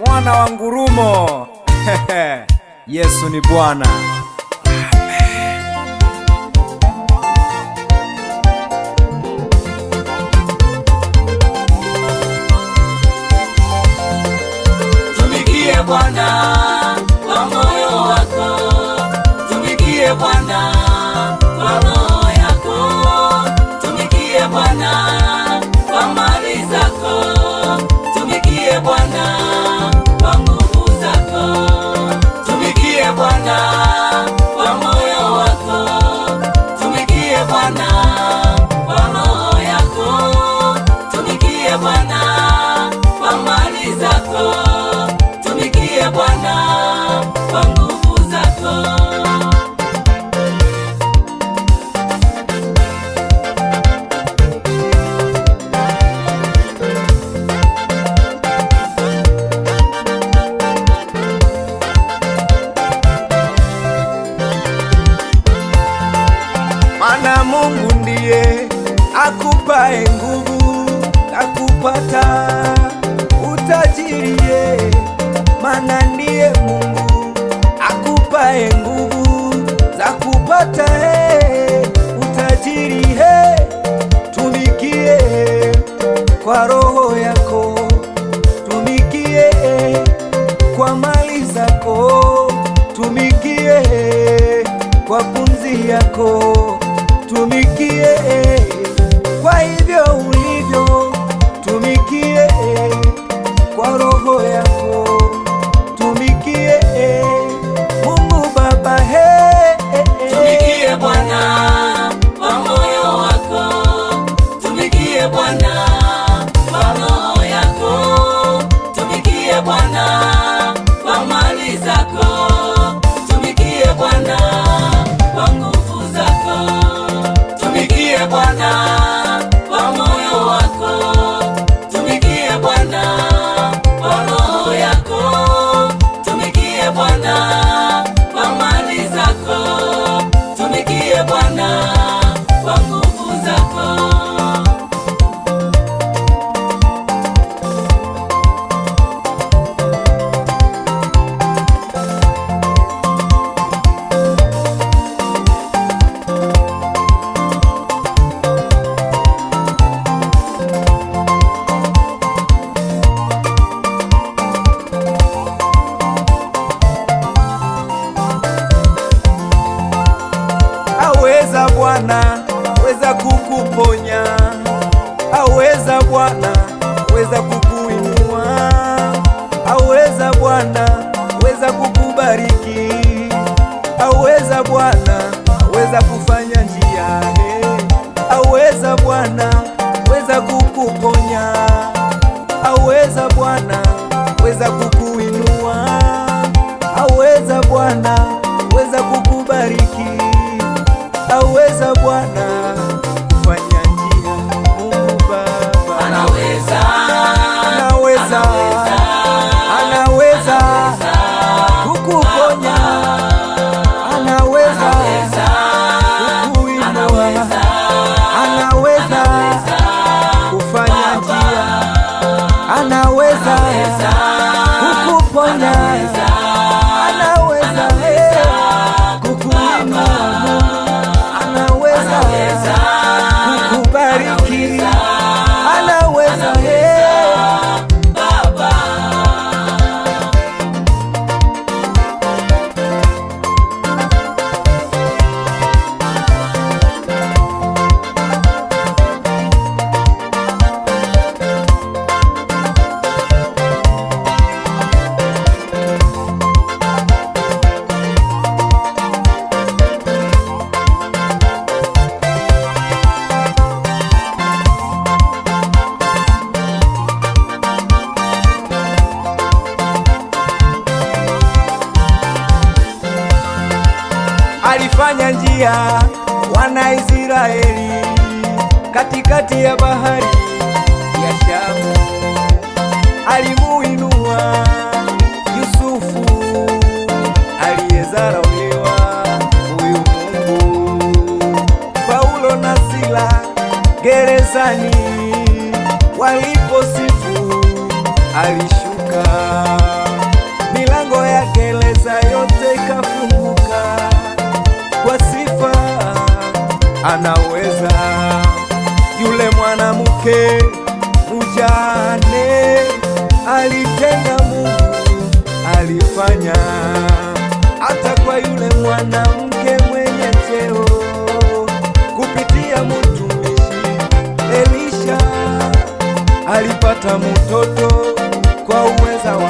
Mwana wa ngurumo. Yesu ni Bwana. Tumikie Bwana kwa moyo wako, tumikie Bwana kwa roho yako, tumikie Bwana kwa mali zako, tumikie Bwana kwa nguvu zako, tumikie Bwana kwa moyo wako, tumikie Bwana kwa roho yako, tumikie Bwana kwa mali zako, tumikie Bwana kwa nguvu zako. Maana Mungu ndiye akupae nguvu za kupata utajiri. Maana ndiye Mungu akupae nguvu za kupata utajiri. Tumikie kwa roho yako, tumikie kwa mali zako, tumikie kwa pumzi yako, tumikie kwa hivyo ulivyo, tumikie kwa roho yako, tumikie Mungu Baba. Tumikie Bwana kwa moyo wako, tumikie Bwana kwa roho yako, tumikie Bwana kwa mali zako, tumikie Bwana kwa nguvu zako, tumikie Bwana kwa moyo wako, tumikie Bwana kwa roho yako, tumikie Bwana kwa mali zako, tumikie Bwana kwa nguvu zako. Aweza Bwana, aweza kukuponya, aweza Bwana, aweza kukuinua, aweza Bwana, aweza kukubariki, aweza Bwana, aweza kufanya njia, aweza Bwana, aweza kukuponya, aweza Bwana, aweza kukuinua, aweza Bwana, aweza kukubariki, aweza Bwana kufanya njia. Mungu Baba Anaweza, anaweza, anaweza kukuponya, anaweza kukuinua, anaweza kufanya njia, anaweza kukuponya, anaweza kukuinua, anaweza kukubariki, anaweza Baba. alifanya njia wana Israeli katikati ya bahari ya Shamu. Alimuinua Yusufu aliyezarauliwa, huyu Mungu. Paulo na Sila gerezani waliposifu alishuka, milango ya gereza yote ikafunguka. Kwa sifa anaweza. Yule mwanamke mjane alitenda, Mungu alifanya. Hata kwa yule mwanamke mwenye cheo, kupitia mtumishi Elisha alipata mtoto kwa uweza wa